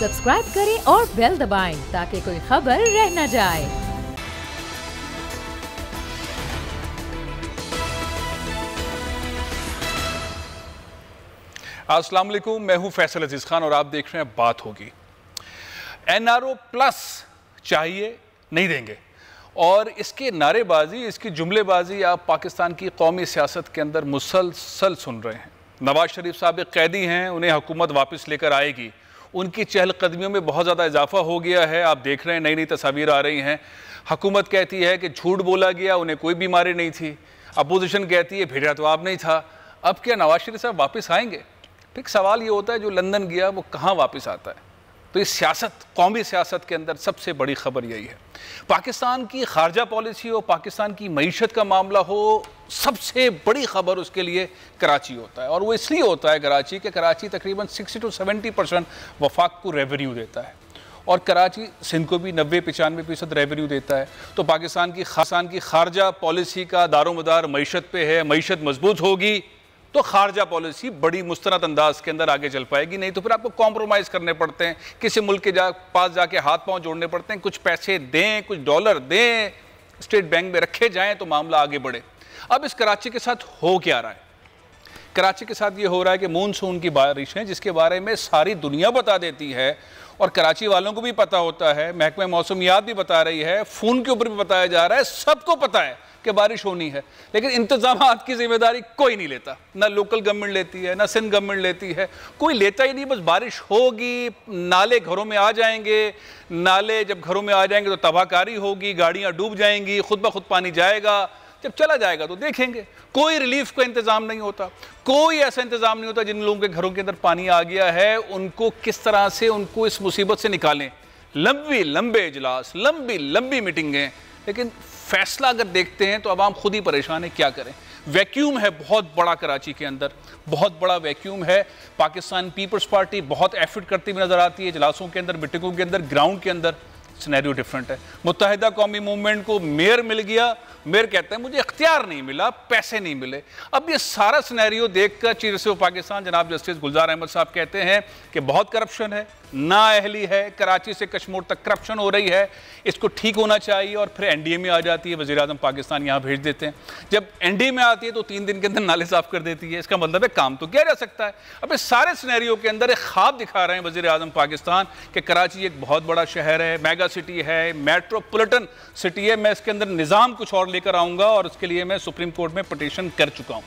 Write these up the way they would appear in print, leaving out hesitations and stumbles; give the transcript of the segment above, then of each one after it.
Subscribe करें और bell दबाएं ताकि कोई खबर रह न जाए। अस्सलाम वालेकुम, मैं हूं फैसल अजीज खान और आप देख रहे हैं बात होगी। एनआरओ प्लस चाहिए, नहीं देंगे, और इसकी नारेबाजी, इसकी जुमलेबाजी आप पाकिस्तान की कौमी सियासत के अंदर मुसलसल सुन रहे हैं। नवाज शरीफ साहब एक कैदी हैं, उन्हें हुकूमत वापस लेकर आएगी, उनकी चहलकदमियों में बहुत ज़्यादा इजाफा हो गया है। आप देख रहे हैं नई नई तस्वीर आ रही हैं। हुकूमत कहती है कि झूठ बोला गया, उन्हें कोई बीमारी नहीं थी। अपोजिशन कहती है भेजा तो आप नहीं था। अब क्या नवाज शरीफ साहब वापस आएंगे? फिर सवाल ये होता है जो लंदन गया वो कहाँ वापस आता है? तो इस सियासत, कौमी सियासत के अंदर सबसे बड़ी खबर यही है। पाकिस्तान की खारजा पॉलिसी हो, पाकिस्तान की मईशत का मामला हो, सबसे बड़ी खबर उसके लिए कराची होता है। और वो इसलिए होता है कराची कि कराची तकरीबन 60 से 70% वफाक को रेवेन्यू देता है, और कराची सिंध को भी 90-95% रेवेन्यू देता है। तो पाकिस्तान की खारजा पॉलिसी का दारोमदार मईशत पे है। मईशत मजबूत होगी तो खारजा पॉलिसी बड़ी मुस्तनद अंदाज के अंदर आगे चल पाएगी, नहीं तो फिर आपको कॉम्प्रोमाइज़ करने पड़ते हैं, किसी मुल्क के पास जाके हाथ पांव जोड़ने पड़ते हैं, कुछ पैसे दें, कुछ डॉलर दें, स्टेट बैंक में रखे जाएं तो मामला आगे बढ़े। अब इस कराची के साथ हो क्या रहा है? कराची के साथ ये हो रहा है कि मानसून की बारिश है, जिसके बारे में सारी दुनिया बता देती है और कराची वालों को भी पता होता है, महकमा मौसमियात भी बता रही है, फ़ोन के ऊपर भी बताया जा रहा है, सबको पता है कि बारिश होनी है, लेकिन इंतजामात की जिम्मेदारी कोई नहीं लेता। ना लोकल गवर्नमेंट लेती है, ना सिंध गवर्नमेंट लेती है, कोई लेता ही नहीं। बस बारिश होगी, नाले घरों में आ जाएंगे, नाले जब घरों में आ जाएंगे तो तबाहकारी होगी, गाड़ियाँ डूब जाएंगी, खुद ब खुद पानी जाएगा। जब चला जाएगा तो देखेंगे। कोई रिलीफ का इंतज़ाम नहीं होता, कोई ऐसा इंतज़ाम नहीं होता जिन लोगों के घरों के अंदर पानी आ गया है उनको किस तरह से उनको इस मुसीबत से निकालें। लंबे इजलास, लंबी मीटिंगें, लेकिन फैसला अगर देखते हैं तो अवाम खुद ही परेशान है, क्या करें। वैक्यूम है बहुत बड़ा कराची के अंदर, बहुत बड़ा वैक्यूम है। पाकिस्तान पीपल्स पार्टी बहुत एफर्ट करती हुई नज़र आती है, इजलासों के अंदर, मीटिंगों के अंदर। ग्राउंड के अंदर सिनेरियो डिफरेंट है। मुत्तहिदा कौमी मूवमेंट को मेयर मिल गया, मेयर कहता है मुझे इख्तियार नहीं मिला, पैसे नहीं मिले। अब ये सारा सिनेरियो देखकर चीफ जस्टिस ऑफ पाकिस्तान जनाब जस्टिस गुलजार अहमद साहब कहते हैं कि बहुत करप्शन है, नाअहली है, कराची से कश्मीर तक करप्शन हो रही है, इसको ठीक होना चाहिए। और फिर एनडीए में आ जाती है, वज़ीर आज़म पाकिस्तान यहाँ भेज देते हैं। जब एनडीए में आती है तो 3 दिन के अंदर नाले साफ कर देती है। इसका मतलब है काम तो किया जा सकता है। अब इस सारे सिनेरियो के अंदर एक ख्वाब दिखा रहे हैं वज़ीर आज़म पाकिस्तान कि कराची एक बहुत बड़ा शहर है, मेगा सिटी है, मेट्रोपॉलिटन सिटी है, मैं इसके अंदर निज़ाम कुछ और लेकर आऊँगा और उसके लिए मैं सुप्रीम कोर्ट में पटिशन कर चुका हूँ।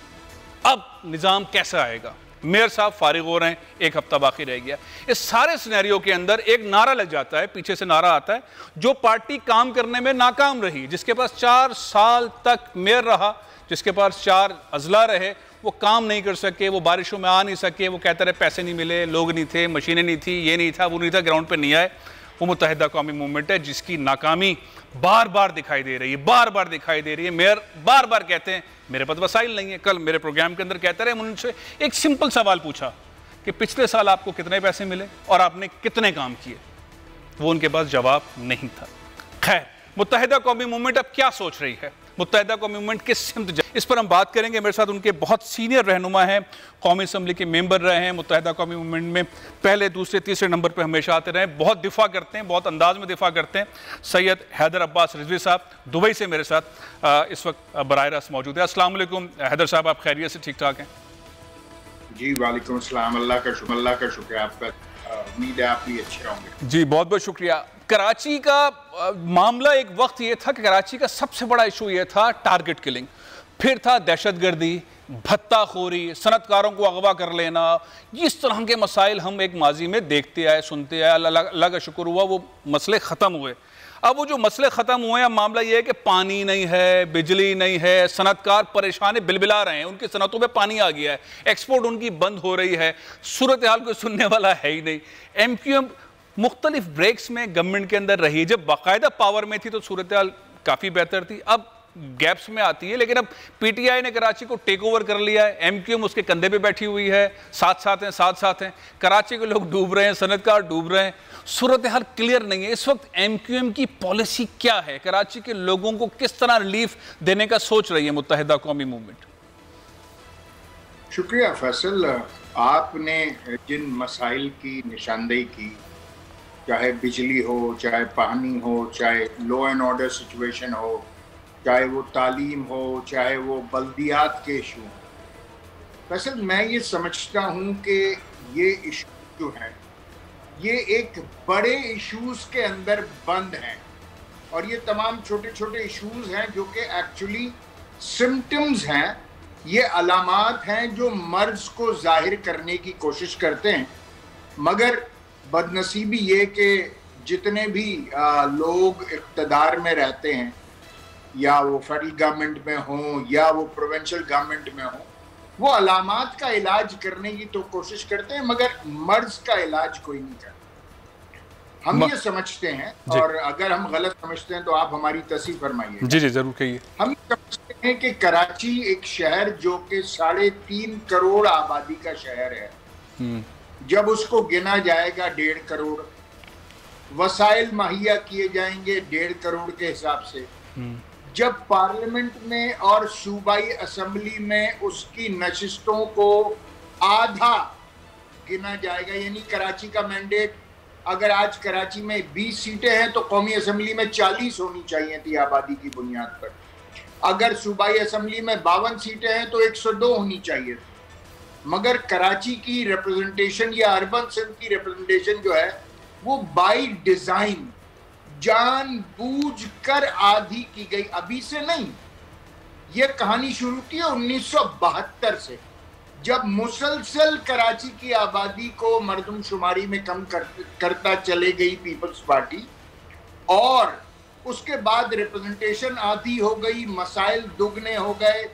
अब निज़ाम कैसा आएगा? मेयर साहब फारिग हो रहे हैं, 1 हफ्ता बाकी रह गया। इस सारे सिनेरियो के अंदर एक नारा लग जाता है, पीछे से नारा आता है, जो पार्टी काम करने में नाकाम रही, जिसके पास 4 साल तक मेयर रहा, जिसके पास 4 अजला रहे, वो काम नहीं कर सके, वो बारिशों में आ नहीं सके, वो कहते रहे पैसे नहीं मिले, लोग नहीं थे, मशीनें नहीं थी, ये नहीं था, वो नहीं था, ग्राउंड पर नहीं आए। वो मुत्तहिदा कौमी मूवमेंट है जिसकी नाकामी बार बार दिखाई दे रही है, बार बार दिखाई दे रही है। मेयर बार बार कहते हैं मेरे पास वसाइल नहीं है। कल मेरे प्रोग्राम के अंदर कहते रहे, उनसे एक सिंपल सवाल पूछा कि पिछले साल आपको कितने पैसे मिले और आपने कितने काम किए, वो उनके पास जवाब नहीं था। खैर, मुत्तहिदा कौमी मूवमेंट अब क्या सोच रही है, मुत्तहिदा कौमी मूवमेंट किस सिमत, इस पर हम बात करेंगे। मेरे साथ उनके बहुत सीनियर रहनुमा हैं, कौमी असम्बली के मेंबर रहे हैं, मुत्तहिदा कौमी मूवमेंट में पहले, दूसरे, तीसरे नंबर पे हमेशा आते रहे, बहुत दिफा करते हैं, बहुत अंदाज में दिफा करते हैं। सैयद हैदर अब्बास रिजवी साहब दुबई से मेरे साथ इस वक्त बराह रास्त मौजूद है। अस्सलाम वालेकुम हैदर साहब, आप खैरियत से ठीक ठाक हैं? जी वालेकुम अस्सलाम, अल्लाह का शुक्र, आपका उम्मीद है आप भी अच्छे होंगे। जी बहुत बहुत शुक्रिया। कराची का मामला एक वक्त ये था कि कराची का सबसे बड़ा इशू ये था टारगेट किलिंग, फिर था दहशतगर्दी, भत्ताखोरी, सनतकारों को अगवा कर लेना। इस तरह के मसाइल हम एक माजी में देखते आए, सुनते आए। अल्लाह का शुक्र हुआ वो मसले ख़त्म हुए। अब वो जो मसले ख़त्म हुए, अब मामला ये है कि पानी नहीं है, बिजली नहीं है, सनतकार परेशान है, बिलबिला रहे हैं, उनकी सनतों में पानी आ गया है, एक्सपोर्ट उनकी बंद हो रही है, सूरत हाल को सुनने वाला है ही नहीं। MQM मुख्तलिफ ब्रेक्स में गवर्नमेंट के अंदर रही, जब बाकायदा पावर में थी तो सूरत हाल काफ़ी बेहतर थी, अब गैप्स में आती है। लेकिन अब PTI ने कराची को टेक ओवर कर लिया है, MQM उसके कंधे पे बैठी हुई है, साथ साथ हैं, कराची के लोग डूब रहे हैं, सनतकार डूब रहे हैं, सूरत हाल क्लियर नहीं है। इस वक्त MQM की पॉलिसी क्या है, कराची के लोगों को किस तरह रिलीफ देने का सोच रही है मुत्तहिदा कौमी मूवमेंट? शुक्रिया फैसल, आपने जिन मसाइल की निशानदेही की चाहे बिजली हो, चाहे पानी हो, चाहे लॉ एंड ऑर्डर सिचुएशन हो, चाहे वो तालीम हो, चाहे वो बल्दियात के इशू हो। फैसल, मैं ये समझता हूँ कि ये इशू जो है ये एक बड़े इश्यूज के अंदर बंद हैं, और ये तमाम छोटे छोटे इश्यूज हैं जो कि एक्चुअली सिम्टम्स हैं, ये अलामात हैं जो मर्ज को जाहिर करने की कोशिश करते हैं। मगर बदनसीबी ये कि जितने भी लोग इक़्तिदार में रहते हैं, या वो फेडरल गवर्नमेंट में हों या वो प्रोविंशियल गवर्नमेंट में हों, वो अलामात का इलाज करने की तो कोशिश करते हैं मगर मर्ज का इलाज कोई नहीं करता। हम ये समझते हैं, और अगर हम गलत समझते हैं तो आप हमारी तस्दीक फरमाइए। जी जी जरूर कहिए। हम समझते हैं कि कराची एक शहर जो कि 3.5 करोड़ आबादी का शहर है, जब उसको गिना जाएगा 1.5 करोड़, वसाइल मुहैया किए जाएंगे 1.5 करोड़ के हिसाब से, जब पार्लियामेंट में और सूबाई असेंबली में उसकी नशिस्तों को आधा गिना जाएगा, यानी कराची का मैंडेट अगर आज कराची में 20 सीटें हैं तो कौमी असेंबली में 40 होनी चाहिए थी आबादी की बुनियाद पर। अगर सूबाई असेंबली में 52 सीटें हैं तो 102 होनी चाहिए थी। मगर कराची की रिप्रेजेंटेशन या अर्बन सिंध की रिप्रेजेंटेशन जो है वो बाय डिजाइन जानबूझकर आधी की गई। अभी से नहीं, ये कहानी शुरू की है 1972 से, जब मुसलसल कराची की आबादी को मर्दमशुमारी में कम करता चले गई पीपल्स पार्टी, और उसके बाद रिप्रेजेंटेशन आधी हो गई, मसाइल दुगने हो गए,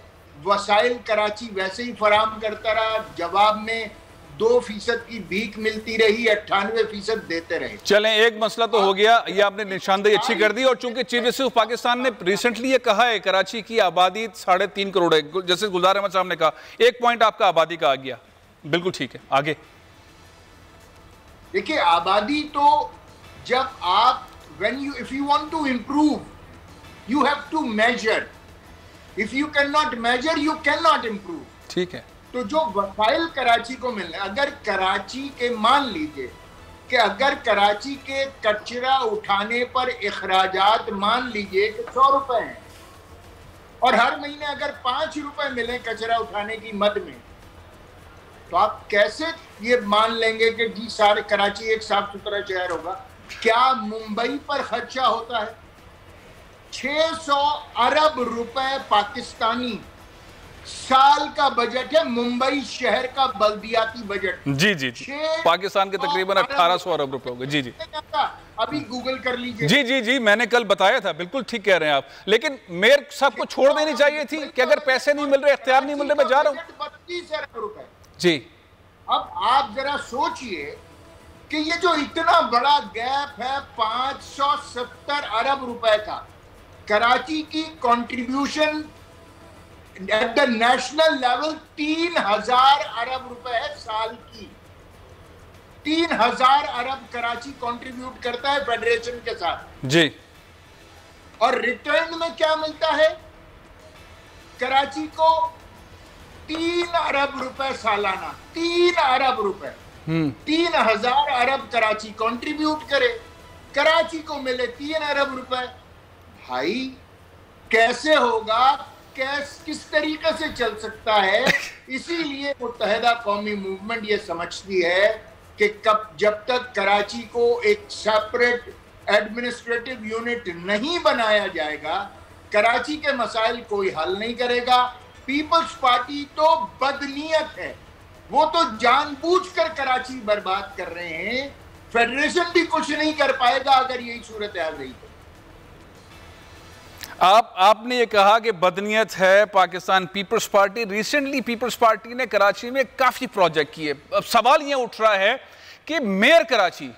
वसाइल कराची वैसे ही फराम करता रहा, जवाब में 2% की भीख मिलती रही, 98% देते रहे। चलें, एक मसला तो हो गया, ये आपने निशानदेही अच्छी कर दी। और चूंकि चीफ जस्टिस ऑफ पाकिस्तान ने रिसेंटली ये कहा है कराची की आबादी 3.5 करोड़ है, जैसे गुलजार अहमद साहब ने कहा, एक पॉइंट आपका आबादी का आ गया, बिल्कुल ठीक है, आगे देखिए। आबादी तो जब आप if you want to improve you have to measure, if you cannot measure you cannot improve. ठीक है, तो जो वसाइल कराची को मिलने, अगर कराची के, मान लीजिए कि अगर कराची के कचरा उठाने पर इखराजात मान लीजिए कि 100 रुपए हैं, और हर महीने अगर 5 रुपए मिले कचरा उठाने की मद में, तो आप कैसे ये मान लेंगे कि जी सारे कराची एक साफ सुथरा शहर होगा? क्या मुंबई पर खर्चा होता है 600 अरब रुपए पाकिस्तानी साल का बजट है, मुंबई शहर का बल्दियाती बजट। जी जी जी, पाकिस्तान के तकरीबन 1800 अरब रुपए हो गए। जी जी, अभी गूगल कर लीजिए। जी जी जी, मैंने कल बताया था, बिल्कुल ठीक कह रहे हैं आप। लेकिन मेयर साहब को छोड़ देनी चाहिए थी कि अगर पैसे नहीं मिल रहे, इख्तियार नहीं मिल रहे, मैं जा रहा हूँ। 32 अरब रुपए। जी, अब आप जरा सोचिए कि ये जो इतना बड़ा गैप है 570 अरब रुपए का, कराची की contribution at the national level 3000 अरब रुपए है साल की। 3000 अरब कराची कंट्रीब्यूट करता है फेडरेशन के साथ जी, और रिटर्न में क्या मिलता है कराची को? 3 अरब रुपए सालाना। 3 अरब रुपए, 3000 अरब कराची कंट्रीब्यूट करे, कराची को मिले 3 अरब रुपए। भाई कैसे होगा? किस तरीके से चल सकता है? इसीलिए मुत्तहिदा कौमी मूवमेंट ये समझती है कि जब तक कराची को एक सेपरेट एडमिनिस्ट्रेटिव यूनिट नहीं बनाया जाएगा, कराची के मसाइल कोई हल नहीं करेगा। पीपल्स पार्टी तो बदनीयत है, वो तो जानबूझकर कराची बर्बाद कर रहे हैं। फेडरेशन भी कुछ नहीं कर पाएगा अगर यही सूरत हाल रही तो। आपने ये कहा कि बदनीयत है Pakistan peoples party. Recently peoples party ने कराची में काफ़ी प्रोजेक्ट किए। अब सवाल ये उठ रहा है कि मेयर कराची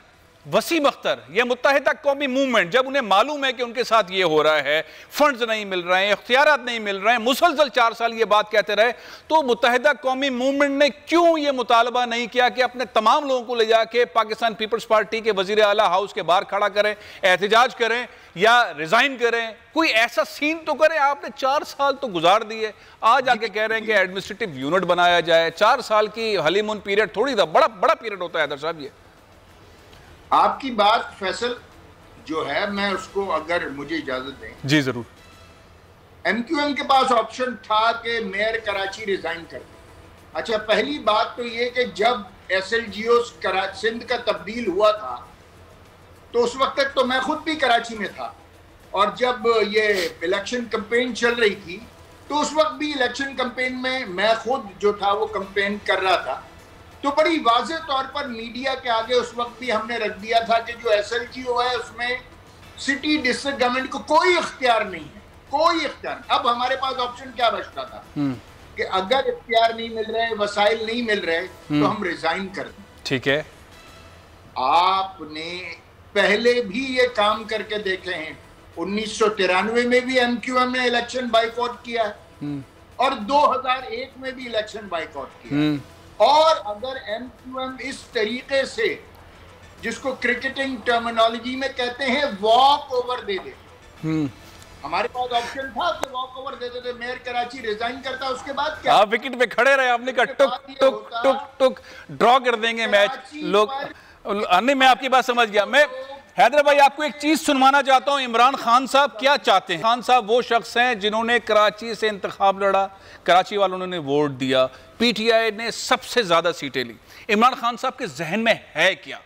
वसीम अख्तर, ये मुत्तहिदा कौमी मूवमेंट, जब उन्हें मालूम है कि उनके साथ ये हो रहा है, फंड्स नहीं मिल रहे हैं, इख्तियारात नहीं मिल रहे हैं, मुसलसल 4 साल ये बात कहते रहे, तो मुत्तहिदा कौमी मूवमेंट ने क्यों ये मुतालबा नहीं किया कि अपने तमाम लोगों को ले जाके पाकिस्तान पीपल्स पार्टी के वजीर आला हाउस के बाहर खड़ा करें, एहतजाज करें या रिजाइन करें? कोई ऐसा सीन तो करें। आपने 4 साल तो गुजार दिए, आज आके कह रहे हैं कि एडमिनिस्ट्रेटिव यूनिट बनाया जाए। 4 साल की हनीमून पीरियड थोड़ी था, बड़ा पीरियड होता है हैदर साहब ये। आपकी बात फैसल जो है, मैं उसको अगर मुझे इजाजत दें जी जरूर। एमक्यूएम के पास ऑप्शन था कि मेयर कराची रिजाइन कर दे। अच्छा, पहली बात तो ये कि जब SLGO सिंध का तब्दील हुआ था तो उस वक्त तक तो मैं खुद भी कराची में था, और जब ये इलेक्शन कैंपेन चल रही थी तो उस वक्त भी इलेक्शन कैंपेन में मैं खुद जो था वो कैंपेन कर रहा था। तो बड़ी वाज़ेह तौर पर मीडिया के आगे उस वक्त भी हमने रख दिया था कि जो SLGO है उसमें सिटी डिस्ट्रिक्ट गवर्नमेंट को कोई इख्तियार नहीं है, कोई इख्तियार। अब हमारे पास ऑप्शन क्या बचता था कि अगर इख्तियार नहीं मिल रहे, वसाइल नहीं मिल रहे, तो हम रिजाइन कर दें। ठीक है, आपने पहले भी ये काम करके देखे हैं। 1993 में भी MQM ने इलेक्शन बाइकआउट किया है और 2001 में भी इलेक्शन बाइकआउट किया है। और अगर MQM इस तरीके से, जिसको क्रिकेटिंग टर्मिनोलॉजी में कहते हैं, वॉक ओवर दे दे, हमारे पास ऑप्शन था कि वॉक ओवर दे देते, मेयर कराची रिजाइन करता, उसके बाद क्या? आप विकेट पे खड़े रहे, आपने कहा टुक टुक टुक टुक ड्रॉ कर देंगे मैच लोग। नहीं, मैं आपकी बात समझ गया। मैं हैदर भाई आपको एक चीज सुनवाना चाहता हूं, इमरान खान साहब क्या चाहते हैं? खान साहब वो शख्स हैं जिन्होंने कराची से इंतखाब लड़ा, कराची वालों ने वोट दिया, PTI ने सबसे ज्यादा सीटें ली। इमरान खान साहब के जहन में है क्या,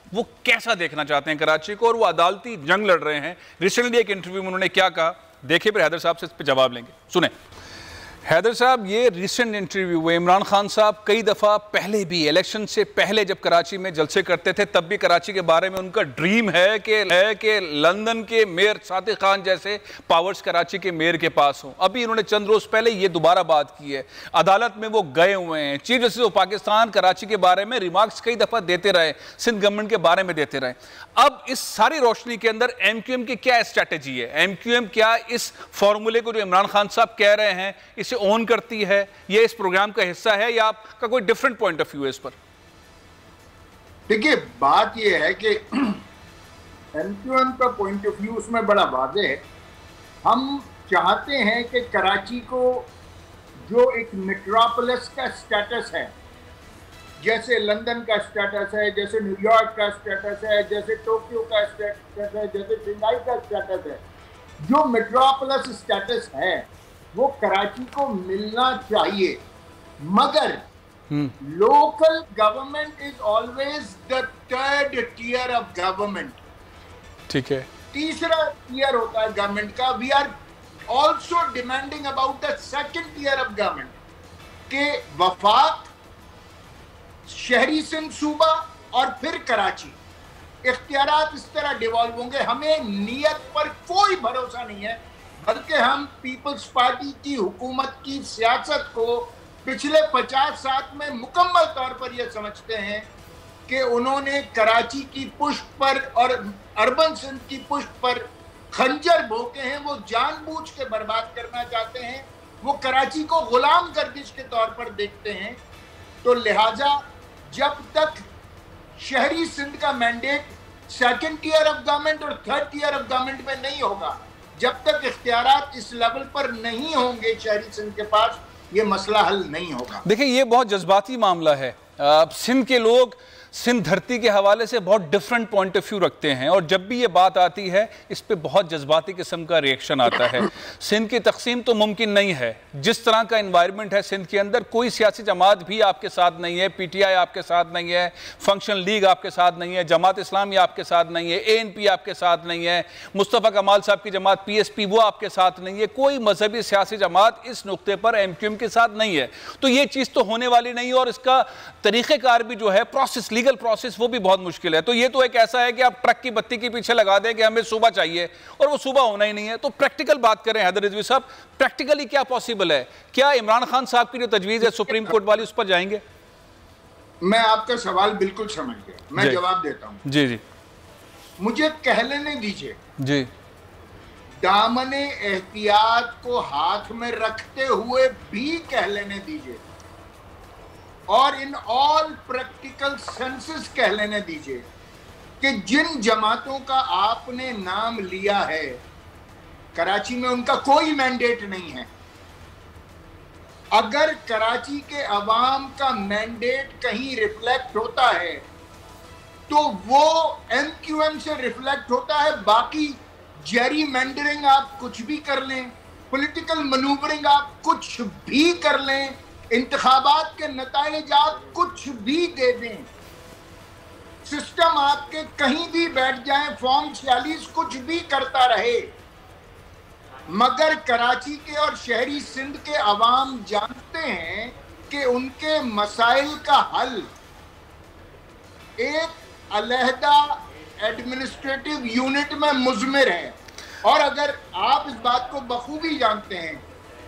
वो कैसा देखना चाहते हैं कराची को, और वो अदालती जंग लड़ रहे हैं? रिसेंटली एक इंटरव्यू में उन्होंने क्या कहा, देखिए, फिर हैदर साहब से इस पर जवाब लेंगे। सुने हैदर साहब, ये रिसेंट इंटरव्यू हुए। इमरान खान साहब कई दफ़ा पहले भी, इलेक्शन से पहले जब कराची में जलसे करते थे, तब भी कराची के बारे में उनका ड्रीम है कि लंदन के मेयर सादिक खान जैसे पावर्स कराची के मेयर के पास हों। अभी इन्होंने चंद रोज़ पहले ये दोबारा बात की है, अदालत में वो गए हुए हैं। Chief justice of Pakistan Karachi के बारे में रिमार्क्स कई दफ़ा देते रहे, सिंध गवर्नमेंट के बारे में देते रहे। अब इस सारी रोशनी के अंदर MQM की क्या स्ट्रैटेजी है? MQM क्या इस फॉर्मूले को जो इमरान खान साहब कह रहे हैं इसे ओन करती है, ये इस प्रोग्राम का हिस्सा है, या आपका कोई डिफरेंट पॉइंट ऑफ व्यू है इस पर? देखिए, बात ये है कि MQM का पॉइंट ऑफ व्यू उसमें बड़ा वाज़ेह है। हम चाहते हैं कि कराची को जो एक मेट्रोपोलिस का स्टेटस है, जैसे लंदन का स्टेटस है, जैसे न्यूयॉर्क का स्टेटस है, जैसे टोक्यो का स्टेटस है, जैसे शंघाई का स्टेटस है, जो मेट्रोपोलिस स्टेटस है वो कराची को मिलना चाहिए। मगर local government is always the third tier of government. ठीक है, तीसरा टियर होता है गवर्नमेंट का। We are also demanding about the second tier of government के वफाक, शहरी सिंध सूबा और फिर कराची। इख्तियारात इस तरह डिवॉल्व होंगे। हमें नीयत पर कोई भरोसा नहीं है, बल्कि हम पीपल्स पार्टी की हुकूमत की सियासत को पिछले 50 साल में मुकम्मल तौर पर यह समझते हैं कि उन्होंने कराची की पुष्ट पर और अर्बन सिंध की पुष्ट पर खंजर भोंके हैं। वो जानबूझ के बर्बाद करना चाहते हैं, वो कराची को गुलाम गर्दिश के तौर पर देखते हैं। तो लिहाजा जब तक शहरी सिंध का mandate second tier of government और थर्ड टियर ऑफ गवर्नमेंट में नहीं होगा, जब तक इख्तियारात इस लेवल पर नहीं होंगे शहरी सिंध के पास, ये मसला हल नहीं होगा। देखिए, ये बहुत जज्बाती मामला है। सिंध के लोग सिंध धरती के हवाले से बहुत डिफरेंट पॉइंट ऑफ व्यू रखते हैं, और जब भी ये बात आती है इस पे बहुत जज्बाती किस्म का रिएक्शन आता है। सिंध की तकसीम तो मुमकिन नहीं है। जिस तरह का इन्वायरमेंट है सिंध के अंदर, कोई सियासी जमात भी आपके साथ नहीं है, PTI आपके साथ नहीं है, फंक्शन लीग आपके साथ नहीं है, जमात इस्लामी आपके साथ नहीं है, ANP आपके साथ नहीं है, मुस्तफ़ा कमाल साहब की जमात PSP वो आपके साथ नहीं है, कोई मजहबी सियासी जमात इस नुक्ते पर MQM के साथ नहीं है। तो ये चीज़ तो होने वाली नहीं है, और इसका तरीक़ेकार भी जो है, प्रोसेस, लीगल प्रोसेस, वो भी बहुत मुश्किल है। तो ये तो एक ऐसा है कि आप ट्रक की बत्ती के पीछे लगा दें कि हमें सुबह चाहिए, और वो सुबह होना ही नहीं है। तो प्रैक्टिकल बात करें हैदर रिजवी साहब, प्रैक्टिकली क्या पॉसिबल है? क्या इमरान खान साहब की जो तजवीज़ है सुप्रीम कोर्ट वाली, उस पर जाएंगे? मैं आपका सवाल बिल्कुल समझ गया, मैं जवाब देता हूं। जी जी, मुझे कह लेने दीजिए। जी, दामने एहतियात को हाथ में रखते हुए भी कह लेने दीजिए, और इन ऑल प्रैक्टिकल सेंसेस कह लेने दीजिए कि जिन जमातों का आपने नाम लिया है कराची में उनका कोई मैंडेट नहीं है। अगर कराची के अवाम का मैंडेट कहीं रिफ्लेक्ट होता है तो वो MQM से रिफ्लेक्ट होता है। बाकी जेरी मेंडरिंग आप कुछ भी कर लें, पॉलिटिकल मनूवरिंग आप कुछ भी कर लें, इंतखाबात के नताइज आप कुछ भी दे दें, सिस्टम आपके कहीं भी बैठ जाए, फॉर्म 46 कुछ भी करता रहे, मगर कराची के और शहरी सिंध के अवाम जानते हैं कि उनके मसाइल का हल एक अलहदा एडमिनिस्ट्रेटिव यूनिट में मुज़मिर है। और अगर आप इस बात को बखूबी जानते हैं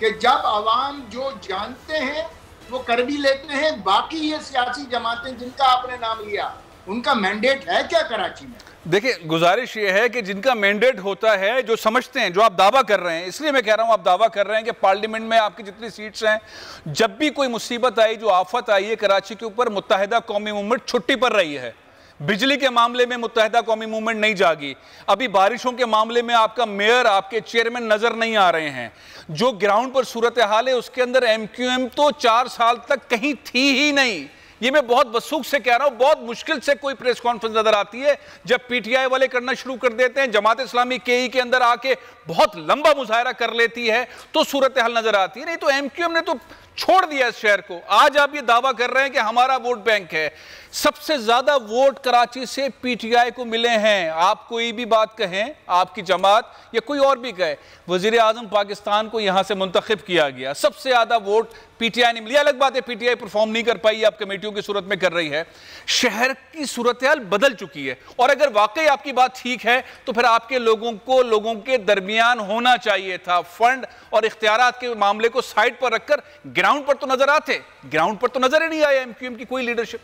कि जब अवाम जो जानते हैं वो कर भी लेते हैं, बाकी ये सियासी जमातें जिनका आपने नाम लिया, उनका मैंडेट है क्या कराची में? देखिए, गुजारिश ये है कि जिनका मैंडेट होता है, जो समझते हैं, जो आप दावा कर रहे हैं, इसलिए मैं कह रहा हूं आप दावा कर रहे हैं कि पार्लियामेंट में आपकी जितनी सीट्स हैं, जब भी कोई मुसीबत आई, जो आफत आई है कराची के ऊपर, मुत्तहिदा कौमी मूवमेंट छुट्टी पर रही है। बिजली के मामले में मुत्तहिदा कौमी मूवमेंट नहीं जागी, अभी बारिशों के मामले में आपका मेयर, आपके चेयरमैन नजर नहीं आ रहे हैं। जो ग्राउंड पर सूरत हाल है उसके अंदर MQM तो 4 साल तक कहीं थी ही नहीं। ये मैं बहुत वसूख से कह रहा हूं, बहुत मुश्किल से कोई प्रेस कॉन्फ्रेंस नजर आती है। जब PTI वाले करना शुरू कर देते हैं, जमात इस्लामी KE के अंदर आके बहुत लंबा मुजाहरा कर लेती है, तो सूरत हाल नजर आती है। नहीं तो MQM ने तो छोड़ दिया इस शहर को। आज आप ये दावा कर रहे हैं कि हमारा वोट बैंक है। सबसे ज्यादा वोट कराची से PTI को मिले हैं। आप कोई भी बात कहें, आपकी जमात या कोई और भी कहे, वजीर आजम पाकिस्तान को यहां से मुंतखब किया गया, सबसे ज्यादा वोट PTI ने मिली। अलग बात है PTI परफॉर्म नहीं कर पाई, आप कमेटियों की सूरत में कर रही है। शहर की सूरत हाल बदल चुकी है। और अगर वाकई आपकी बात ठीक है तो फिर आपके लोगों को लोगों के दरमियान होना चाहिए था। फंड और इख्तियारात के मामले को साइड पर रखकर ग्राउंड पर तो नजर आते, ग्राउंड पर तो नजर ही नहीं आया MQM की कोई लीडरशिप।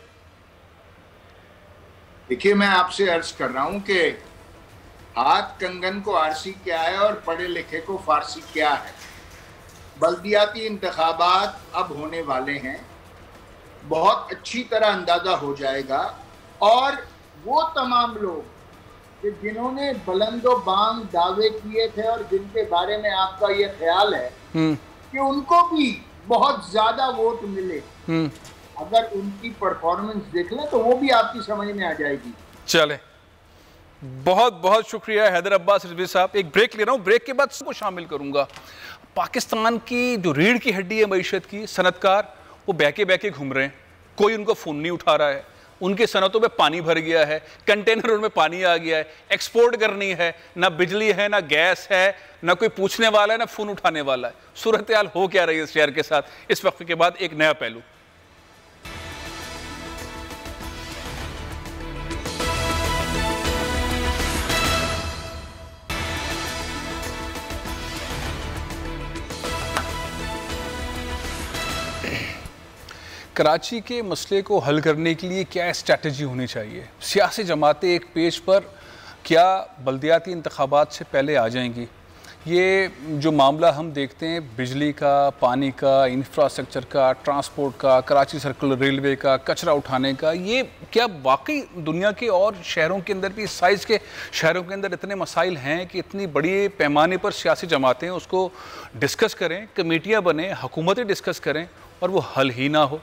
देखिए, मैं आपसे अर्ज कर रहा हूं कि हाथ कंगन को आरसी क्या है और पढ़े लिखे को फारसी क्या है। बल्दियाती इंतखाबात अब होने वाले हैं, बहुत अच्छी तरह अंदाजा हो जाएगा। और वो तमाम लोग कि जिन्होंने बुलंदो बांग दावे किए थे और जिनके बारे में आपका ये ख्याल है कि उनको भी बहुत ज्यादा वोट मिले, अगर उनकी परफॉर्मेंस देख लें तो वो भी आपकी समझ में आ जाएगी। चले, बहुत बहुत शुक्रिया हैदर अब्बास रिजवी साहब। एक ब्रेक ले रहा हूँ, ब्रेक के बाद सबको शामिल करूंगा। पाकिस्तान की जो रीढ़ की हड्डी है मईशत की, सनतकार, वो बहके बहके घूम रहे हैं, कोई उनको फ़ोन नहीं उठा रहा है। उनके सनतों में पानी भर गया है, कंटेनरों में पानी आ गया है, एक्सपोर्ट करनी है, ना बिजली है, ना गैस है, ना कोई पूछने वाला है, ना फ़ोन उठाने वाला है। सूरत हाल हो क्या रही है इस शहर के साथ? इस वक्त के बाद एक नया पहलू। कराची के मसले को हल करने के लिए क्या स्ट्रैटेजी होनी चाहिए? सियासी जमातें एक पेज पर क्या बल्दियाती इंतखाबात से पहले आ जाएंगी? ये जो मामला हम देखते हैं बिजली का, पानी का, इंफ्रास्ट्रक्चर का, ट्रांसपोर्ट का, कराची सर्कुलर रेलवे का, कचरा उठाने का, ये क्या वाकई दुनिया के और शहरों के अंदर भी, इस साइज़ के शहरों के अंदर इतने मसाइल हैं कि इतनी बड़ी पैमाने पर सियासी जमातें उसको डिस्कस करें, कमेटियाँ बने, हुकूमतें डिस्कस करें और वो हल ही ना हो,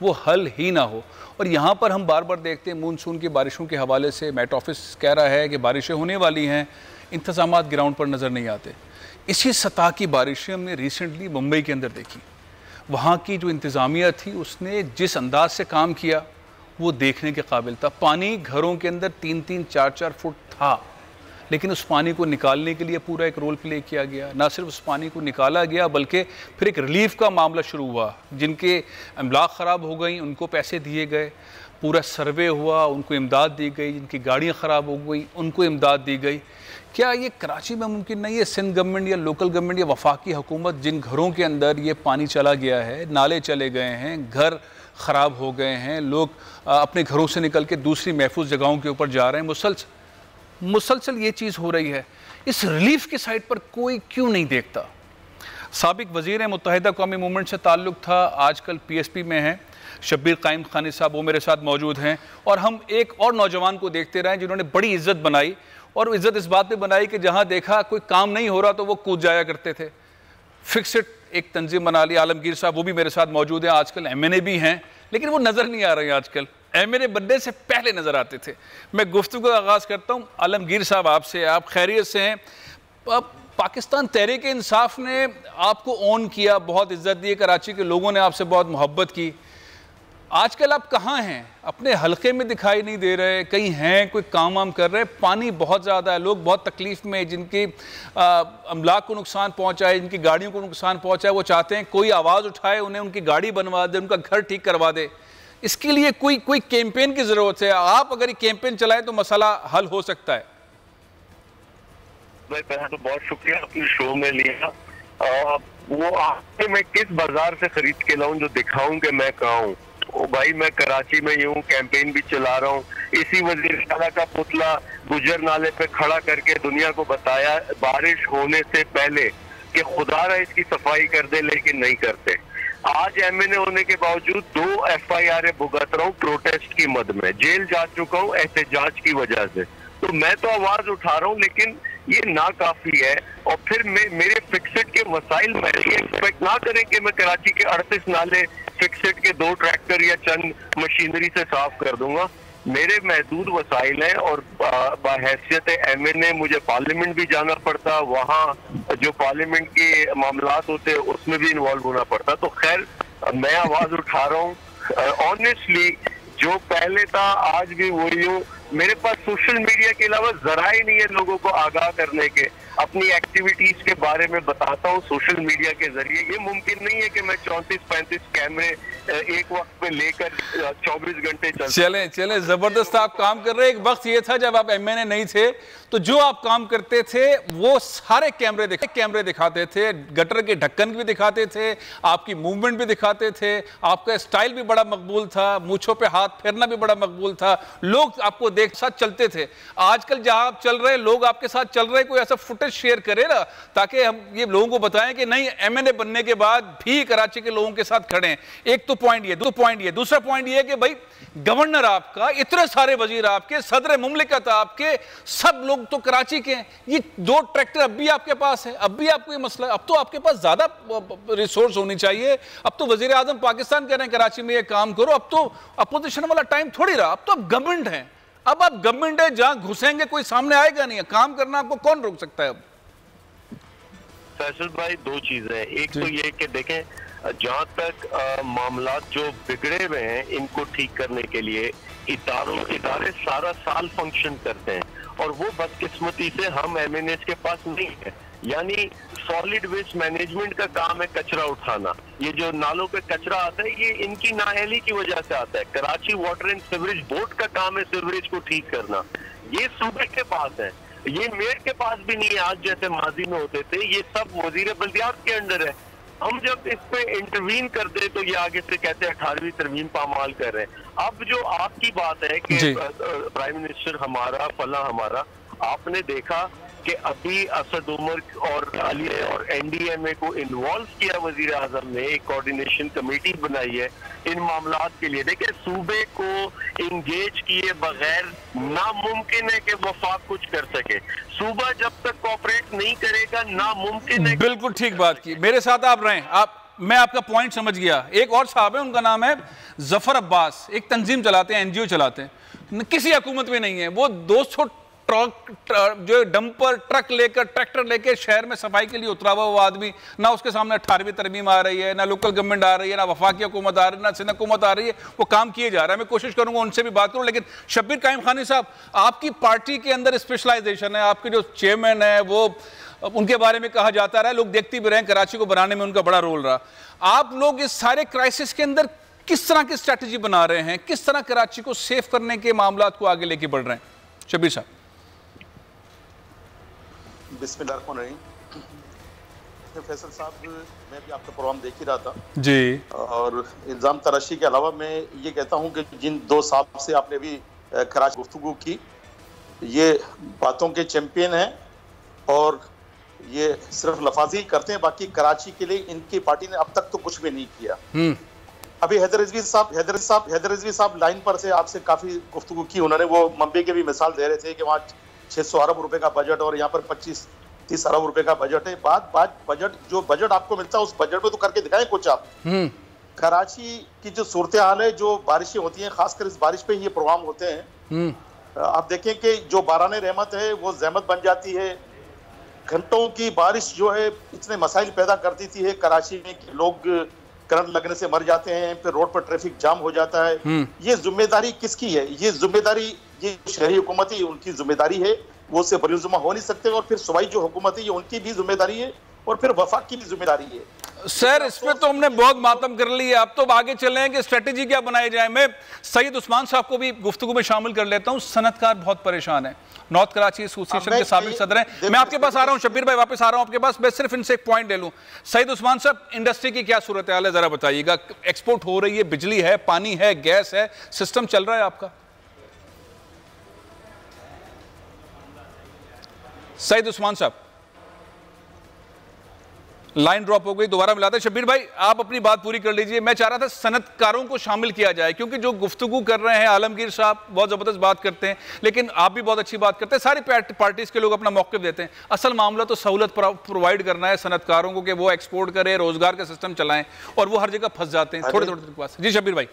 वो हल ही ना हो। और यहाँ पर हम बार बार देखते हैं मानसून की बारिशों के हवाले से मेट ऑफिस कह रहा है कि बारिशें होने वाली हैं, इंतज़ामात ग्राउंड पर नज़र नहीं आते। इसी सतह की बारिशें हमने रिसेंटली मुंबई के अंदर देखी। वहाँ की जो इंतज़ामिया थी उसने जिस अंदाज से काम किया वो देखने के काबिल था। पानी घरों के अंदर 3-3, 4-4 फुट था, लेकिन उस पानी को निकालने के लिए पूरा एक रोल प्ले किया गया। ना सिर्फ उस पानी को निकाला गया बल्कि फिर एक रिलीफ का मामला शुरू हुआ। जिनके अमलाक ख़राब हो गई उनको पैसे दिए गए, पूरा सर्वे हुआ, उनको इमदाद दी गई। जिनकी गाड़ियाँ ख़राब हो गई उनको इमदाद दी गई। क्या ये कराची में मुमकिन नहीं है सिंध गवर्नमेंट या लोकल गवर्नमेंट या वफाकी हुकूमत, जिन घरों के अंदर ये पानी चला गया है, नाले चले गए हैं, घर ख़राब हो गए हैं, लोग अपने घरों से निकल के दूसरी महफूज जगहों के ऊपर जा रहे हैं, मुसलसल ये चीज़ हो रही है, इस रिलीफ की साइड पर कोई क्यों नहीं देखता? साबिक वज़ीर मुत्तहिदा कौमी मूवमेंट से ताल्लुक़ था, आजकल PSP में हैं, शब्बीर कायम खानी साहब, वो मेरे साथ मौजूद हैं। और हम एक और नौजवान को देखते रहे जिन्होंने बड़ी इज़्ज़त बनाई, और इज़्ज़त इस बात पे बनाई कि जहाँ देखा कोई काम नहीं हो रहा तो वो कूद जाया करते थे। फिक्सड एक तंजीम बना ली, आलमगीर साहब वो भी मेरे साथ मौजूद हैं, आजकल MNA भी हैं, लेकिन वो नज़र नहीं आ रहे हैं आजकल। एमएनए बनने से पहले नजर आते थे। मैं गुफ्तगू का आगाज करता हूँ आलमगीर साहब आपसे, आप खैरियत से हैं? पाकिस्तान तहरीक इंसाफ ने आपको ऑन किया, बहुत इज्जत दी, कराची के लोगों ने आपसे बहुत मोहब्बत की। आजकल आप कहाँ हैं? अपने हलके में दिखाई नहीं दे रहे, कहीं हैं, कोई काम वाम कर रहे? पानी बहुत ज़्यादा है, लोग बहुत तकलीफ़ में, जिनकी अमलाक को नुकसान पहुँचा है, जिनकी गाड़ियों को नुकसान पहुँचा है, वो चाहते हैं कोई आवाज़ उठाए, उन्हें उनकी गाड़ी बनवा दे, उनका घर ठीक करवा दे। इसके लिए कोई कैंपेन की ज़रूरत है। आप अगर ये कैंपेन चलाएं तो मसला हल हो सकता है। भाई पहले तो बहुत शुक्रिया अपने शो में लिया। वो आपसे मैं किस बाजार से खरीद के लाऊं जो दिखाऊं कि मैं कहाँ हूँ? ओ भाई मैं कराची में यूं कैंपेन भी चला रहा हूँ। इसी वज़ीर आला का पुतला गुजर नाले पे खड़ा करके दुनिया को बताया बारिश होने से पहले कि खुदारा इसकी सफाई कर दे, लेकिन नहीं करते। आज एमएनए होने के बावजूद 2 FIR भुगत रहा हूँ प्रोटेस्ट की मद में, जेल जा चुका हूँ एहतजाज की वजह से। तो मैं तो आवाज उठा रहा हूँ, लेकिन ये नाकाफी है। और फिर मेरे फिक्सेट के वसाइल में ये एक्सपेक्ट ना करें कि मैं कराची के 38 नाले फिक्सेट के 2 ट्रैक्टर या चंद मशीनरी से साफ कर दूंगा। मेरे महदूद वसाइल हैं और बहैसियत एमएनए मुझे पार्लियामेंट भी जाना पड़ता, वहाँ जो पार्लियामेंट के मामलात होते हैं उसमें भी इन्वॉल्व होना पड़ता। तो खैर मैं आवाज उठा रहा हूँ। ऑनेस्टली जो पहले था आज भी वही हूँ। मेरे पास सोशल मीडिया के अलावा जरा ही नहीं है लोगों को आगाह करने के। अपनी एक्टिविटीज के बारे में बताता हूँ सोशल मीडिया के जरिए। ये मुमकिन नहीं है कि मैं 34-35 कैमरे एक वक्त में लेकर 24 घंटे चले जबरदस्त आप काम कर रहे हैं। एक वक्त ये था जब आप एमएनए नहीं थे, तो जो आप काम करते थे वो सारे कैमरे दिखाते थे, गटर के ढक्कन भी दिखाते थे, आपकी मूवमेंट भी दिखाते थे, आपका स्टाइल भी बड़ा मकबूल था, मूंछों पे हाथ फेरना भी बड़ा मकबूल था, लोग आपको देख साथ चलते थे। आजकल जहां आप चल रहे, लोग आपके साथ चल रहे, कोई ऐसा फुटेज शेयर करे ना, ताकि हम ये लोगों को बताएं कि नहीं, एमएनए बनने के बाद भी कराची के लोगों के साथ खड़े हैं। एक तो पॉइंट ये, दूसरा पॉइंट ये कि भाई गवर्नर आपका, इतने सारे वजीर आपके, सदर मुमलिकत आपके, सब लोग तो कराची के हैं। ये 2 ट्रैक्टर अब भी आपके पास है, अब भी आपको ये मसला, अब तो आपके पास ज्यादा रिसोर्स होनी चाहिए। अब तो वजीर आजम पाकिस्तान कह रहे हैं कराची में ये काम करो। अब तो अपोजिशन वाला टाइम थोड़ी रहा, अब तो आप गवर्नमेंट हैं। अब आप गवर्नमेंट है, जहां घुसेंगे कोई सामने आएगा नहीं है। काम करना आपको कौन रोक सकता है? अब फैसल भाई 2 चीजें हैं। एक तो ये कि देखें, जहां तक मामलात जो बिगड़े हुए हैं इनको ठीक करने के लिए इदारे सारा साल फंक्शन करते हैं, और वो बदकिस्मती से हम एमएनए के पास नहीं है। यानी सॉलिड वेस्ट मैनेजमेंट का काम है कचरा उठाना। ये जो नालों पे कचरा आता है ये इनकी नाअहली की वजह से आता है। Karachi water and sewerage board का काम है सीवरेज को ठीक करना। ये सूबे के पास है, ये मेयर के पास भी नहीं है आज जैसे माजी में होते थे। ये सब वजीर बल्दियात के अंडर है। हम जब इस पे इंटरवीन कर दे तो ये आगे से कहते हैं 18वीं तरमीम पामाल कर रहे हैं। अब जो आपकी बात है कि प्राइम मिनिस्टर हमारा फला हमारा, आपने देखा कि अभी असद उमर और अली और एनडीएमए को इन्वॉल्व किया वजीर आजम ने, एक कोऑर्डिनेशन कमेटी बनाई है इन मामलात के लिए। देखिए सूबे को इंगेज किए बगैर नामुमकिन है कि वफाक कुछ कर सके। सूबा जब तक कोऑपरेट नहीं करेगा नामुमकिन है। बिल्कुल ठीक बात की, मेरे साथ आप रहें। मैं आपका पॉइंट समझ गया। एक और साहब है, उनका नाम है जफर अब्बास, एक तंजीम चलाते हैं, एनजीओ चलाते हैं, किसी हुकूमत में नहीं है। वो 200 ट्रक जो डंपर ट्रक लेकर ट्रैक्टर लेकर शहर में सफाई के लिए उतरा हुआ वो आदमी, ना उसके सामने 18वीं तरमीम आ रही है, ना लोकल गवर्नमेंट आ रही है, ना वफाकी हुकूमत आ रही है, ना सिंध हुकूमत आ रही है। वो काम किए जा रहा है। मैं कोशिश करूंगा उनसे भी बात करूं। लेकिन शब्बीर कायम खानी साहब, आपकी पार्टी के अंदर स्पेशलाइजेशन है, आपके जो चेयरमैन है वो, उनके बारे में कहा जाता रहा, लोग देखते भी रहे, कराची को बनाने में उनका बड़ा रोल रहा। आप लोग इस सारे क्राइसिस के अंदर किस तरह की स्ट्रैटेजी बना रहे हैं? किस तरह कराची को सेफ करने के मामलात को आगे लेके बढ़ रहे हैं? शब्बीर साहब। बिस्मिल्लाहिर्रहमानिर्रहीम। फैसल साहब, मैं भी आपका प्रोग्राम देख ही रहा था जी, और इल्ज़ाम तराशी के अलावा मैं ये कहता हूँ कि जिन 2 साहब से आपने भी कराची गुफ्तगू की, ये बातों के चैंपियन हैं और ये सिर्फ लफाजी करते हैं, बाकी कराची के लिए इनकी पार्टी ने अब तक तो कुछ भी नहीं किया। अभी हैदर रिजवी साहब लाइन पर से आपसे काफी गुफ्तगू की उन्होंने। वो मुंबई के भी मिसाल दे रहे थे कि वहाँ 600 अरब रुपए का बजट और यहाँ पर 25-30 अरब रुपए का बजट है। बात बजट, जो बजट आपको मिलता है उस बजट में तो करके दिखाएं कुछ आप। कराची की जो सूरत हाल है, जो बारिशें होती हैं, खासकर इस बारिश पे ये प्रोग्राम होते हैं, आप देखें कि जो बाराने रहमत है वो जहमत बन जाती है। घंटों की बारिश जो है इतने मसाइल पैदा कर देती है कराची में कि लोग करंट लगने से मर जाते हैं, फिर रोड पर ट्रैफिक जाम हो जाता है। ये जिम्मेदारी किसकी है? ये जिम्मेदारी ये शहरी हुकूमत है, उनकी जिम्मेदारी है, वो उससे बरीजुमा हो नहीं सकते। और फिर सूबाई जो हुकूमत है ये उनकी भी जिम्मेदारी है, और फिर वफाक की भी जिम्मेदारी है। सर इस पे तो हमने बहुत मातम कर ली है, अब तो आगे चल रहे हैं कि स्ट्रेटेजी क्या बनाई जाए। मैं सईद उस्मान साहब को भी गुफ्तगू में शामिल कर लेता हूं। सनतकार बहुत परेशान है, नॉर्थ कराची एसोसिएशन के साबिक सदर हैं। मैं आपके पास आ रहा हूं शब्बीर भाई, वापस आ रहा हूं आपके पास। मैं सिर्फ इनसे एक पॉइंट ले लूं। सईद उस्मान साहब, इंडस्ट्री की क्या सूरत हाल है जरा बताइएगा। एक्सपोर्ट हो रही है, बिजली है, पानी है, गैस है, सिस्टम चल रहा है आपका? सईद उस्मान साहब लाइन ड्रॉप हो गई, दोबारा मिलाते हैं। शब्बीर भाई आप अपनी बात पूरी कर लीजिए। मैं चाह रहा था सनतकारों को शामिल किया जाए, क्योंकि जो गुफ्तगू कर रहे हैं आलमगीर साहब बहुत जबरदस्त बात करते हैं, लेकिन आप भी बहुत अच्छी बात करते हैं, सारी पार्टीज के लोग अपना मौक़िफ़ देते हैं। असल मामला तो सहूलत प्रोवाइड करना है सनतकारों को कि वो एक्सपोर्ट करें, रोजगार का सिस्टम चलाएं, और वो हर जगह फंस जाते हैं थोड़े थोड़े पास। जी शब्बीर भाई।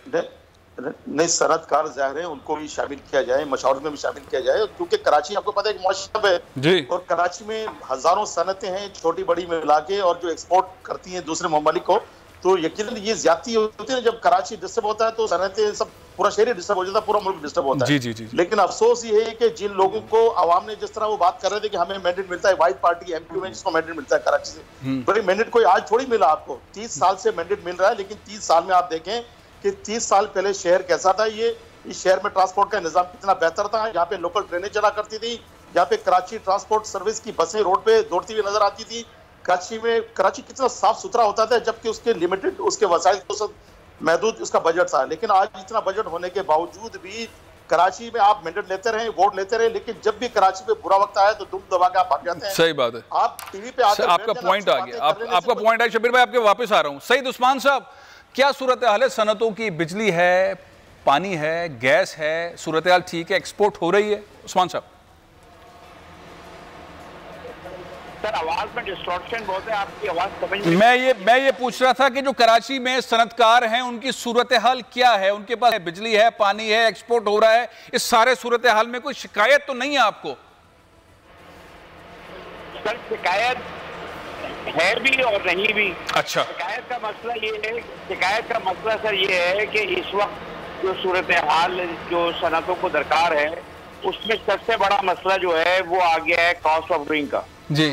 नहीं, सनतकार ज़ाहिर है उनको भी शामिल किया जाए, मशावरत में भी शामिल किया जाए, क्योंकि कराची आपको पता है एक मुआशरब है जी, और कराची में हजारों सनतें हैं छोटी बड़ी मिला के, और जो एक्सपोर्ट करती हैं दूसरे ममालिक को, तो यकीनन ये ज्यादती होती है। जब कराची डिस्टर्ब होता है तो सनतें सब, पूरा शहर डिस्टर्ब हो जाता है, पूरा मुल्क डिस्टर्ब होता है। जी जी। लेकिन अफसोस ये है कि जिन लोगों को आवाम ने, जिस तरह वो बात कर रहे थे कि हमें मैंडेट मिलता है, वाइट पार्टी एमक्यू में जिसको मैंडेट मिलता है कराची से, तो मैंडेट कोई आज थोड़ी मिला आपको, 30 साल से मैंडेट मिल रहा है। लेकिन 30 साल में आप देखें कि 30 साल पहले शहर कैसा था। ये इस शहर में ट्रांसपोर्ट का निजाम कितना बेहतर था। यहाँ पे लोकल ट्रेनें चला करती थी, यहाँ पे कराची ट्रांसपोर्ट सर्विस की बसें रोड पे दौड़ती हुई नजर आती थी। कराची कितना साफ सुथरा होता था, जबकि उसके लिमिटेड, उसके वसाइल तो महदूद उसका बजट था। लेकिन आज इतना बजट होने के बावजूद भी कराची में आप मैंडेट लेते रहे, वोट लेते रहे, लेकिन जब भी कराची पे बुरा वक्त आया तो दुम दबा के आप भाग जाते हैं। सही बात है। आप टीवी पे आकर आपका पॉइंट आ गया, आपका पॉइंट है शब्बीर भाई, आपके वापस आ रहा हूँ। सईद उस्मान साहब, क्या सूरत हाल है सनतों की? बिजली है, पानी है, गैस है, सूरत हाल ठीक है, एक्सपोर्ट हो रही है? उस्मान साहब सर आवाज में डिस्टॉर्शन बहुत है, आपकी आवाज समझ में। मैं ये पूछ रहा था कि जो कराची में सनतकार हैं उनकी सूरत हाल क्या है? उनके पास बिजली है, पानी है, एक्सपोर्ट हो रहा है, इस सारे सूरत हाल में कोई शिकायत तो नहीं है आपको? सर शिकायत है भी और नहीं भी। अच्छा, शिकायत का मसला ये है, शिकायत का मसला सर ये है कि इस वक्त जो सूरत हाल जो सनतों को दरकार है, उसमें सबसे बड़ा मसला जो है वो आ गया है कॉस्ट ऑफ डूइंग का जी।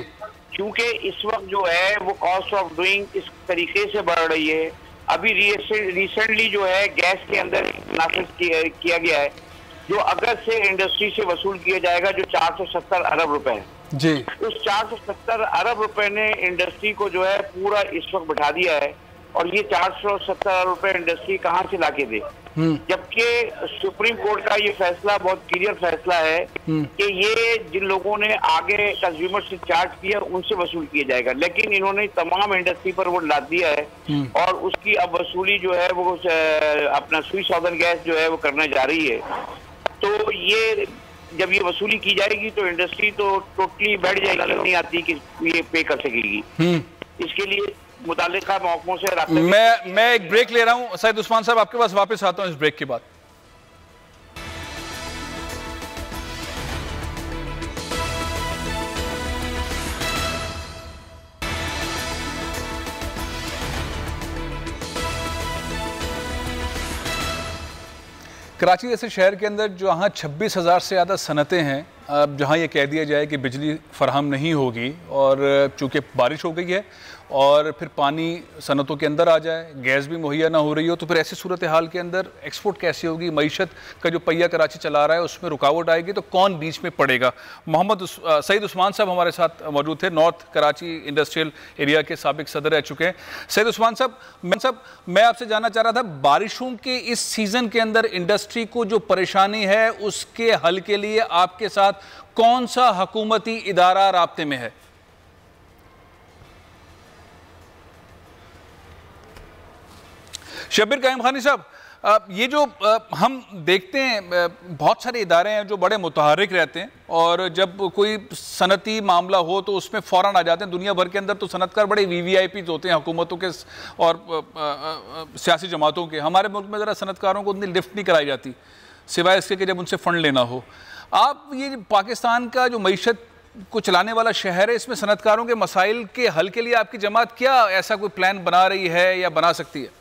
क्योंकि इस वक्त जो है वो कॉस्ट ऑफ डूइंग इस तरीके से बढ़ रही है। अभी रिसेंटली जो है गैस के अंदर नाफिज किया गया है, जो अगस्त से इंडस्ट्री से वसूल किया जाएगा, जो 470 अरब रुपए है जी। उस 470 अरब रुपए ने इंडस्ट्री को जो है पूरा इस वक्त बिठा दिया है। और ये 470 अरब रुपए इंडस्ट्री कहाँ से लाके दे, जबकि सुप्रीम कोर्ट का ये फैसला बहुत क्लियर फैसला है कि ये जिन लोगों ने आगे कंज्यूमर से चार्ज किया उनसे वसूल किया जाएगा। लेकिन इन्होंने तमाम इंडस्ट्री पर वो लाद दिया है, और उसकी अब वसूली जो है वो अपना स्वीट साउदर्न गैस जो है वो करने जा रही है। तो ये जब ये वसूली की जाएगी तो इंडस्ट्री तो टोटली बैठ जाएगी, नहीं आती कि ये पे कर सकेगी। इसके लिए मुतालिका महकमों से राब्ता। मैं एक ब्रेक ले रहा हूं सईद उस्मान साहब, आपके पास वापस आता हूं इस ब्रेक के बाद। कराची जैसे शहर के अंदर जहाँ 26,000 से ज़्यादा सनतें हैं, अब जहाँ ये कह दिया जाए कि बिजली फराहम नहीं होगी, और चूँकि बारिश हो गई है और फिर पानी सनतों के अंदर आ जाए, गैस भी मुहैया ना हो रही हो, तो फिर ऐसी सूरत हाल के अंदर एक्सपोर्ट कैसे होगी? मईशत का जो पहिया कराची चला रहा है उसमें रुकावट आएगी तो कौन बीच में पड़ेगा? सईद उस्मान साहब हमारे साथ मौजूद थे, नॉर्थ कराची इंडस्ट्रियल एरिया के साबिक सदर रह चुके हैं। सईद उस्मान साहब, मैं आपसे जानना चाह रहा था, बारिशों के इस सीज़न के अंदर इंडस्ट्री को जो परेशानी है उसके हल के लिए आपके साथ कौन सा हुकूमती इदारा राब्ते में है? शब्बीर कायम खानी साहब, ये जो हम देखते हैं बहुत सारे इदारे हैं जो बड़े मुतहर्रिक रहते हैं और जब कोई सनती मामला हो तो उसमें फ़ौरन आ जाते हैं। दुनिया भर के अंदर तो सनतकार बड़े VVIP होते हैं हुकूमतों के और सियासी जमातों के। हमारे मुल्क में ज़रा सनतकारों को उतनी लिफ्ट नहीं कराई जाती सिवाय इसके कि जब उनसे फ़ंड लेना हो। आप ये पाकिस्तान का जो मईशत को चलाने वाला शहर है, इसमें सनतकारों के मसाइल के हल के लिए आपकी जमात क्या ऐसा कोई प्लान बना रही है या बना सकती है?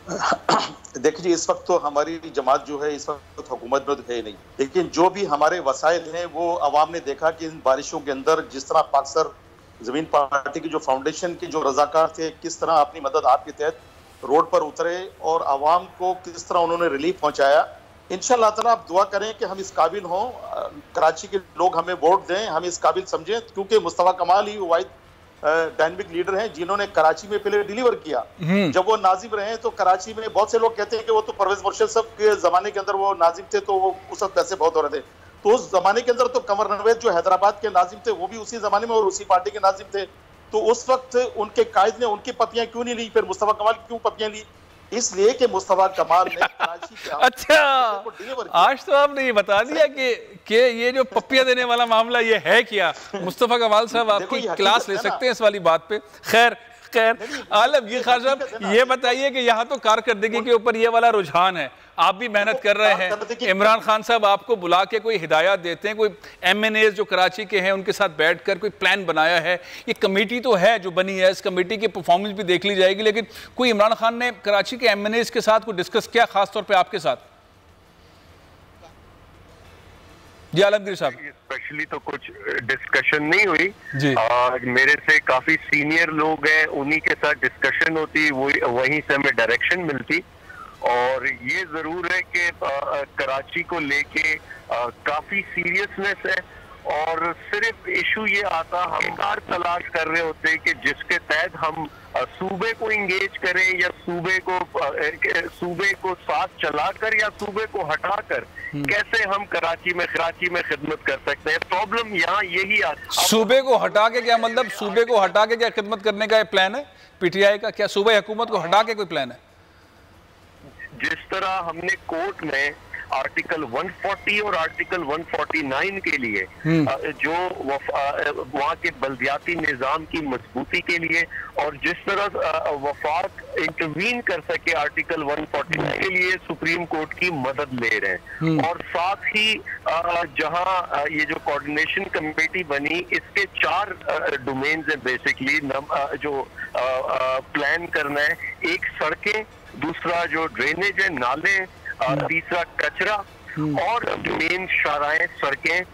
देखिए जी, इस वक्त तो हमारी जमात जो है इस वक्त हुकूमत में तो है नहीं, लेकिन जो भी हमारे वसाइल हैं वो अवाम ने देखा कि इन बारिशों के अंदर जिस तरह पाकसर ज़मीन पार्टी की जो फाउंडेशन के जो रजाकार थे किस तरह अपनी मदद आपके तहत रोड पर उतरे और अवाम को किस तरह उन्होंने रिलीफ पहुंचाया। इंशाअल्लाह ताला आप दुआ करें कि हम इस काबिल हों, कराची के लोग हमें वोट दें, हम इस काबिल समझें, क्योंकि मुस्तफा कमाल ही वाहिद डायनेमिक लीडर हैं जिन्होंने कराची में पहले डिलीवर किया। जब वो नाजिम रहे तो कराची में बहुत से लोग कहते हैं कि वो तो परवेज मुर्शिद साहब के जमाने के अंदर वो नाजिम थे तो वो उस वक्त पैसे बहुत हो रहे थे। तो उस जमाने के अंदर तो कमर नवेद जो हैदराबाद के नाजिम थे वो भी उसी जमाने में और उसी पार्टी के नाजिम थे। तो उस वक्त उनके कायद ने उनकी पत्नियां क्यों नहीं ली, फिर मुस्तफा कमाल क्यों पत्नियां ली? इसलिए कि मुस्तफा कमाल ने कराची के अच्छा, आज तो आपने ये बता दिया कि ये जो पप्पियां देने वाला मामला ये है क्या। मुस्तफा कमाल साहब आपकी क्लास ले सकते हैं इस वाली बात पे। खैर आलमगीर खान साहब ये बताइए कि यहाँ तो कारकर्दगी के ऊपर ये वाला रुझान है, आप भी मेहनत कर रहे हैं, इमरान खान साहब आपको बुला के कोई हिदायत देते हैं, कोई MNAs जो कराची के हैं उनके साथ बैठकर कोई प्लान बनाया है? ये कमेटी तो है जो बनी है, इस कमेटी की परफॉर्मेंस भी देख ली जाएगी, लेकिन कोई इमरान खान ने कराची के MNAs के साथ कोई डिस्कस किया खासतौर पर आपके साथ? जी आलमगीर साहब, स्पेशली तो कुछ डिस्कशन नहीं हुई जी। मेरे से काफी सीनियर लोग हैं, उन्हीं के साथ डिस्कशन होती, वहीं से हमें डायरेक्शन मिलती। और ये जरूर है कि कराची को लेके काफी सीरियसनेस है और सिर्फ इशू ये आता, हम कार तलाश कर रहे होते कि जिसके तहत हम सूबे को इंगेज करें या सूबे को साथ चलाकर या सूबे को हटाकर कैसे हम कराची में खिदमत कर सकते हैं। प्रॉब्लम यहाँ यही आता। सूबे को हटा के क्या मतलब? सूबे को हटा के क्या खिदमत करने का प्लान है PTI का? क्या सूबे हुकूमत को हटा के कोई प्लान है? जिस तरह हमने कोर्ट में आर्टिकल 140 और आर्टिकल 149 के लिए जो वहाँ के बल्दियाती निज़ाम की मजबूती के लिए और जिस तरह वफाक इंटरवीन कर सके आर्टिकल 149 के लिए सुप्रीम कोर्ट की मदद ले रहे हैं। और साथ ही जहाँ ये जो कोऑर्डिनेशन कमेटी बनी, इसके 4 डोमेन्स हैं बेसिकली जो प्लान करना है। एक सड़कें, दूसरा जो ड्रेनेज है, नाले, तीसरा कचरा और जो मेन शाहराएं सड़कें,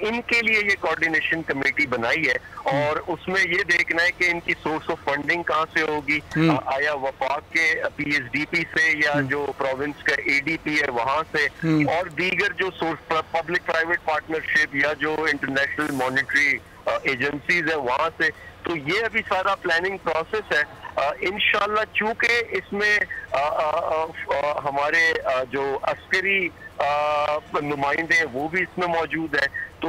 इनके लिए ये कोऑर्डिनेशन कमेटी बनाई है। और उसमें ये देखना है कि इनकी सोर्स ऑफ फंडिंग कहाँ से होगी, आया वफाक के PSDP से या जो प्रोविंस का ADP है वहां से, और दीगर जो सोर्स पब्लिक प्राइवेट पार्टनरशिप या जो इंटरनेशनल मॉनेटरी एजेंसीज है वहां से। तो ये अभी सारा प्लानिंग प्रोसेस है। इंशाल्लाह चूंकि इसमें हमारे जो अस्करी नुमाइंदे हैं वो भी इसमें मौजूद है, तो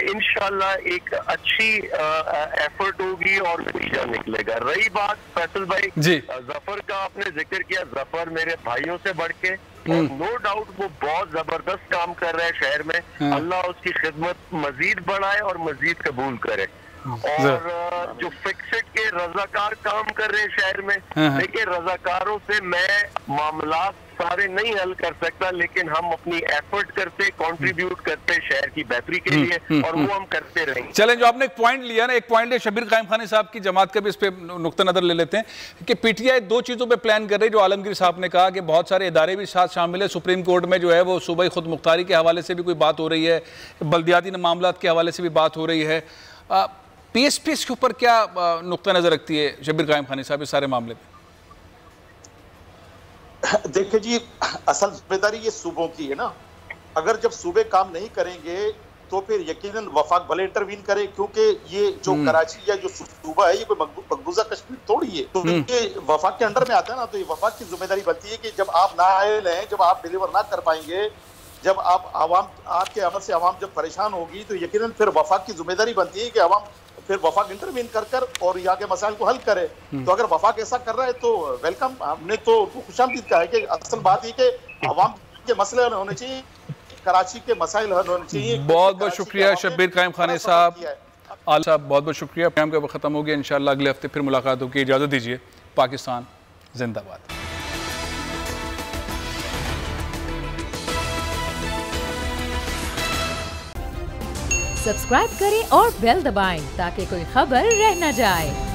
इंशाल्लाह एक अच्छी एफर्ट होगी और नतीजा निकलेगा। रही बात फैसल भाई जफर का, आपने जिक्र किया, जफर मेरे भाइयों से बढ़ के, और नो डाउट वो बहुत जबरदस्त काम कर रहे हैं शहर में। अल्लाह उसकी खिदमत मजीद बढ़ाए और मजीद कबूल करे। और जो फिक्सेड के रजाकार काम कर रहे हैं शहर में, देखिए रजाकारों से मैं मामला सारे नहीं हल कर सकता, लेकिन हम अपनी एफर्ट करते, कंट्रीब्यूट करते शहर की बेहतरी के लिए, और वो हम करते रहेंगे। चलें, जो आपने एक पॉइंट लिया ना, एक पॉइंट है शबीर कायम खानी साहब की जमात का भी इस पे नुक्ता नजर ले लेते हैं कि PTI 2 चीज़ों पे प्लान कर रही है। जो आलमगीर साहब ने कहा कि बहुत सारे इदारे भी साथ शामिल है, सुप्रीम कोर्ट में जो है वो सूबाई खुद मुख्तारी के हवाले से भी कोई बात हो रही है, बल्दियाती मामला के हवाले से भी बात हो रही है। PSPs के ऊपर क्या नुक्ता नजर रखती है शबीर कायम खानी साहब इस सारे मामले में? देखिए जी, असल जिम्मेदारी ये सूबों की है ना। अगर जब सूबे काम नहीं करेंगे तो फिर यकीनन वफाक भले इंटरवीन करे, क्योंकि ये जो कराची या जो सूबा है ये कोई मकबूजा कश्मीर थोड़ी है, तो ये वफाक के अंडर में आता है ना। तो ये वफाक की जिम्मेदारी बनती है कि जब आप ना आए, जब आप डिलीवर ना कर पाएंगे, जब आप आवाम, आपके अमल से आवाम जब परेशान होगी, तो यकीनन फिर वफाक की जिम्मेदारी बनती है कि आवाम फिर वफाक इंटरवीन कर और यहाँ के मसाइल को हल करे। तो अगर वफाक ऐसा कर रहा है तो वेलकम, हमने तो खुशामदीद कहा है कि असल बात ये कि आवाम के मसले हल होने चाहिए, कराची के मसाइल हल होने चाहिए। बहुत बहुत शुक्रिया शब्बीर कायम खानी साहब, आल साहब, बहुत बहुत शुक्रिया। प्रोग्राम का वक्त खत्म हो गया, इंशाल्लाह अगले हफ्ते फिर मुलाकात होगी। इजाज़त दीजिए। पाकिस्तान जिंदाबाद। सब्सक्राइब करें और बेल दबाएं ताकि कोई खबर रह न जाए।